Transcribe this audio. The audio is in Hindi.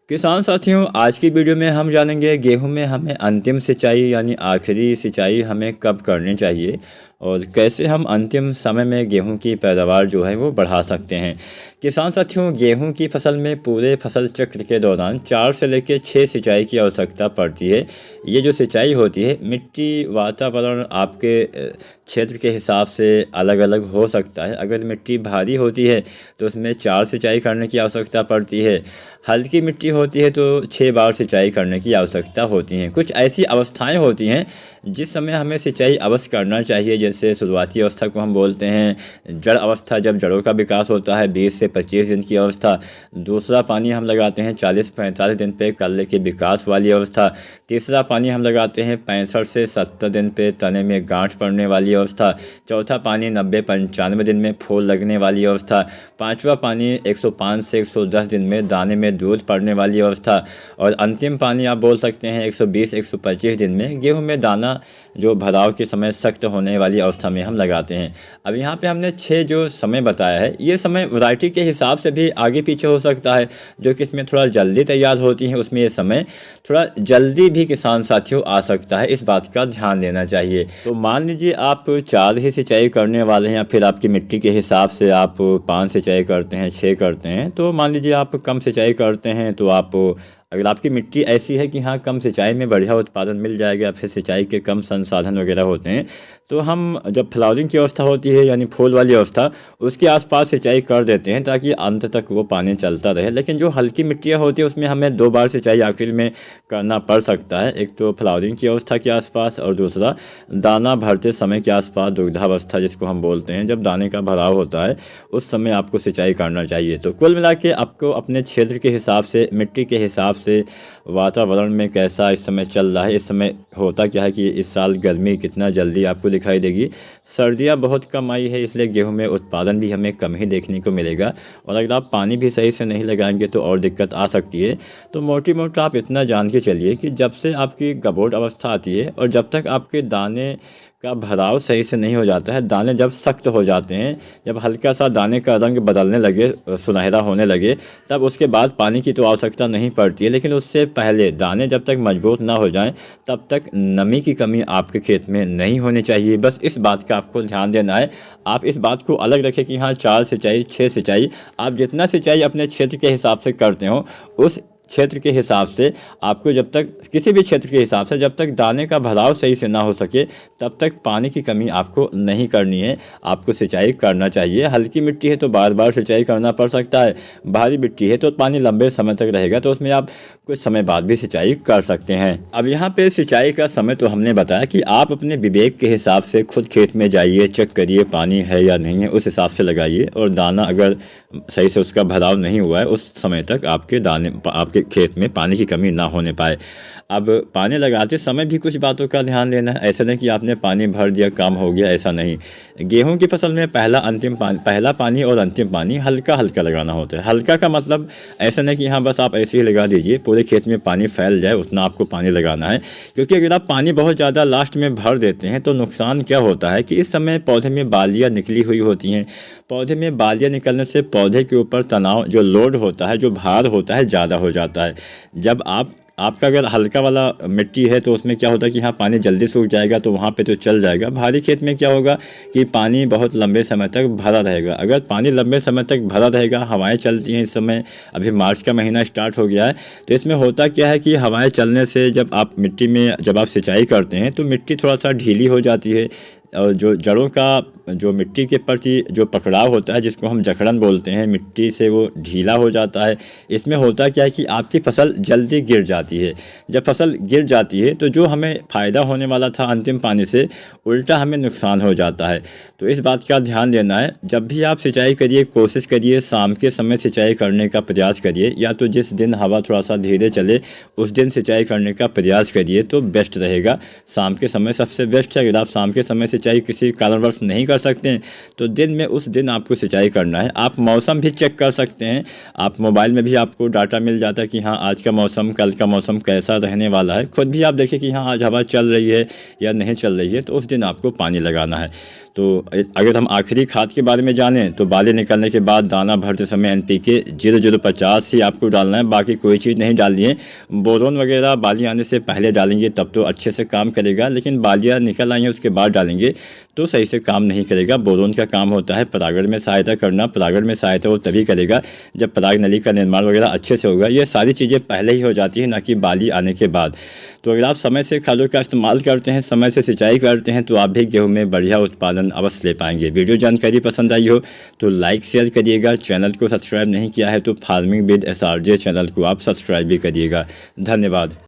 किसान साथियों, आज की वीडियो में हम जानेंगे गेहूं में हमें अंतिम सिंचाई यानी आखिरी सिंचाई हमें कब करनी चाहिए और कैसे हम अंतिम समय में गेहूं की पैदावार जो है वो बढ़ा सकते हैं। किसान साथियों, गेहूं की फसल में पूरे फसल चक्र के दौरान 4 से लेकर 6 सिंचाई की आवश्यकता पड़ती है। ये जो सिंचाई होती है, मिट्टी वातावरण आपके क्षेत्र के हिसाब से अलग अलग हो सकता है। अगर मिट्टी भारी होती है तो उसमें 4 सिंचाई करने की आवश्यकता पड़ती है। हल्की मिट्टी होती है तो 6 बार सिंचाई करने की आवश्यकता होती है। कुछ ऐसी अवस्थाएं होती हैं जिस समय हमें सिंचाई अवश्य करना चाहिए, जैसे शुरुआती अवस्था को हम बोलते हैं जड़ अवस्था, जब जड़ों का विकास होता है 20 से 25 दिन की अवस्था। दूसरा पानी हम लगाते हैं 40-45 दिन पे कल्ले के विकास वाली अवस्था। तीसरा पानी हम लगाते हैं 65 से 70 दिन पे तने में गांठ पड़ने वाली अवस्था। चौथा पानी 90-95 दिन में फूल लगने वाली अवस्था। पाँचवा पानी 105 से 110 दिन में दाने में दूध पड़ने वाली अवस्था। और अंतिम पानी आप बोल सकते हैं 120-125 दिन में गेहूं में दाना जो भराव के समय सख्त होने वाली अवस्था में हम लगाते हैं। अब यहाँ पे हमने 6 जो समय बताया है, ये समय वैरायटी के हिसाब से भी आगे पीछे हो सकता है। जो कि इसमें थोड़ा जल्दी तैयार होती हैं उसमें ये समय थोड़ा जल्दी भी किसान साथियों आ सकता है, इस बात का ध्यान देना चाहिए। तो मान लीजिए आप 4 ही सिंचाई करने वाले हैं या फिर आपकी मिट्टी के हिसाब से आप 5 सिंचाई करते हैं, 6 करते हैं। तो मान लीजिए आप कम सिंचाई करते हैं तो आप, अगर आपकी मिट्टी ऐसी है कि हाँ कम सिंचाई में बढ़िया उत्पादन मिल जाएगा, फिर सिंचाई के कम संसाधन वगैरह होते हैं, तो हम जब फ्लावरिंग की अवस्था होती है यानी फूल वाली अवस्था, उसके आसपास सिंचाई कर देते हैं ताकि अंत तक वो पानी चलता रहे। लेकिन जो हल्की मिट्टियाँ होती है उसमें हमें 2 बार सिंचाई आखिर में करना पड़ सकता है। एक तो फ्लावरिंग की अवस्था के आसपास और दूसरा दाना भरते समय के आसपास, दुग्धावस्था जिसको हम बोलते हैं, जब दाने का भराव होता है उस समय आपको सिंचाई करना चाहिए। तो कुल मिला के आपको अपने क्षेत्र के हिसाब से, मिट्टी के हिसाब से, वातावरण में कैसा इस समय चल रहा है, इस समय होता क्या है कि इस साल गर्मी कितना जल्दी आपको दिखाई देगी, सर्दियाँ बहुत कम आई है इसलिए गेहूं में उत्पादन भी हमें कम ही देखने को मिलेगा। और अगर आप पानी भी सही से नहीं लगाएंगे तो और दिक्कत आ सकती है। तो मोटी मोटा आप इतना जान के चलिए कि जब से आपकी गबोट अवस्था आती है और जब तक आपके दाने का भराव सही से नहीं हो जाता है, दाने जब सख्त हो जाते हैं, जब हल्का सा दाने का रंग बदलने लगे, सुनहरा होने लगे, तब उसके बाद पानी की तो आवश्यकता नहीं पड़ती है। लेकिन उससे पहले दाने जब तक मजबूत ना हो जाएं तब तक नमी की कमी आपके खेत में नहीं होनी चाहिए। बस इस बात का आपको ध्यान देना है। आप इस बात को अलग रखें कि हाँ 4 सिंचाई 6 सिंचाई, आप जितना सिंचाई अपने क्षेत्र के हिसाब से करते हो उस क्षेत्र के हिसाब से आपको, जब तक किसी भी क्षेत्र के हिसाब से जब तक दाने का भराव सही से ना हो सके तब तक पानी की कमी आपको नहीं करनी है, आपको सिंचाई करना चाहिए। हल्की मिट्टी है तो बार बार सिंचाई करना पड़ सकता है, भारी मिट्टी है तो पानी लंबे समय तक रहेगा तो उसमें आप कुछ समय बाद भी सिंचाई कर सकते हैं। अब यहाँ पे सिंचाई का समय तो हमने बताया कि आप अपने विवेक के हिसाब से खुद खेत में जाइए, चेक करिए पानी है या नहीं है, उस हिसाब से लगाइए। और दाना अगर सही से उसका भराव नहीं हुआ है उस समय तक आपके दाने, आपके खेत में पानी की कमी ना होने पाए। अब पानी लगाते समय भी कुछ बातों का ध्यान देना है। ऐसा नहीं कि आपने पानी भर दिया काम हो गया, ऐसा नहीं। गेहूं की फसल में पहला पानी और अंतिम पानी हल्का हल्का लगाना होता है। हल्का का मतलब ऐसा नहीं कि हाँ बस आप ऐसे ही लगा दीजिए, पूरे खेत में पानी फैल जाए उतना आपको पानी लगाना है। क्योंकि अगर आप पानी बहुत ज़्यादा लास्ट में भर देते हैं तो नुकसान क्या होता है कि इस समय पौधे में बालियाँ निकली हुई होती हैं। पौधे में बालियाँ निकलने से पौधे के ऊपर तनाव, जो लोड होता है, जो भार होता है, ज़्यादा हो जाता है। जब आपका अगर हल्का वाला मिट्टी है तो उसमें क्या होता है कि हाँ पानी जल्दी सूख जाएगा तो वहाँ पे तो चल जाएगा। भारी खेत में क्या होगा कि पानी बहुत लंबे समय तक भरा रहेगा। अगर पानी लंबे समय तक भरा रहेगा, हवाएं चलती हैं, इस समय अभी मार्च का महीना स्टार्ट हो गया है, तो इसमें होता क्या है कि हवाएं चलने से जब आप मिट्टी में जब आप सिंचाई करते हैं तो मिट्टी थोड़ा सा ढीली हो जाती है और जो जड़ों का जो मिट्टी के प्रति जो पकड़ाव होता है, जिसको हम जकड़न बोलते हैं, मिट्टी से वो ढीला हो जाता है। इसमें होता क्या है कि आपकी फसल जल्दी गिर जाती है। जब फसल गिर जाती है तो जो हमें फ़ायदा होने वाला था अंतिम पानी से, उल्टा हमें नुकसान हो जाता है। तो इस बात का ध्यान देना है। जब भी आप सिंचाई करिए, कोशिश करिए शाम के समय सिंचाई करने का प्रयास करिए, या तो जिस दिन हवा थोड़ा सा धीरे चले उस दिन सिंचाई करने का प्रयास करिए तो बेस्ट रहेगा। शाम के समय सबसे बेस्ट है। अगर आप शाम के समय सिंचाई किसी कारणवश नहीं कर सकते हैं तो दिन में उस दिन आपको सिंचाई करना है। आप मौसम भी चेक कर सकते हैं, आप मोबाइल में भी आपको डाटा मिल जाता है कि हाँ आज का मौसम, कल का मौसम कैसा रहने वाला है। खुद भी आप देखिए कि हाँ आज हवा चल रही है या नहीं चल रही है, तो उस दिन आपको पानी लगाना है। तो अगर हम आखिरी खाद के बारे में जानें तो बाली निकलने के बाद दाना भरते समय NPK 0050 ही आपको डालना है, बाकी कोई चीज़ नहीं डालनी है। बोरोन वगैरह बाली आने से पहले डालेंगे तब तो अच्छे से काम करेगा, लेकिन बालियाँ निकल आई हैं उसके बाद डालेंगे तो सही से काम नहीं करेगा। बोरोन का काम होता है परागण में सहायता करना, परागण में सहायता वो तभी करेगा जब पराग नली का निर्माण वगैरह अच्छे से होगा। ये सारी चीज़ें पहले ही हो जाती हैं, ना कि बाली आने के बाद। तो अगर आप समय से खादों का इस्तेमाल करते हैं, समय से सिंचाई करते हैं, तो आप भी गेहूं में बढ़िया उत्पादन अवश्य ले पाएंगे। वीडियो जानकारी पसंद आई हो तो लाइक शेयर करिएगा, चैनल को सब्सक्राइब नहीं किया है तो फार्मिंग विद SRJ चैनल को आप सब्सक्राइब भी करिएगा। धन्यवाद।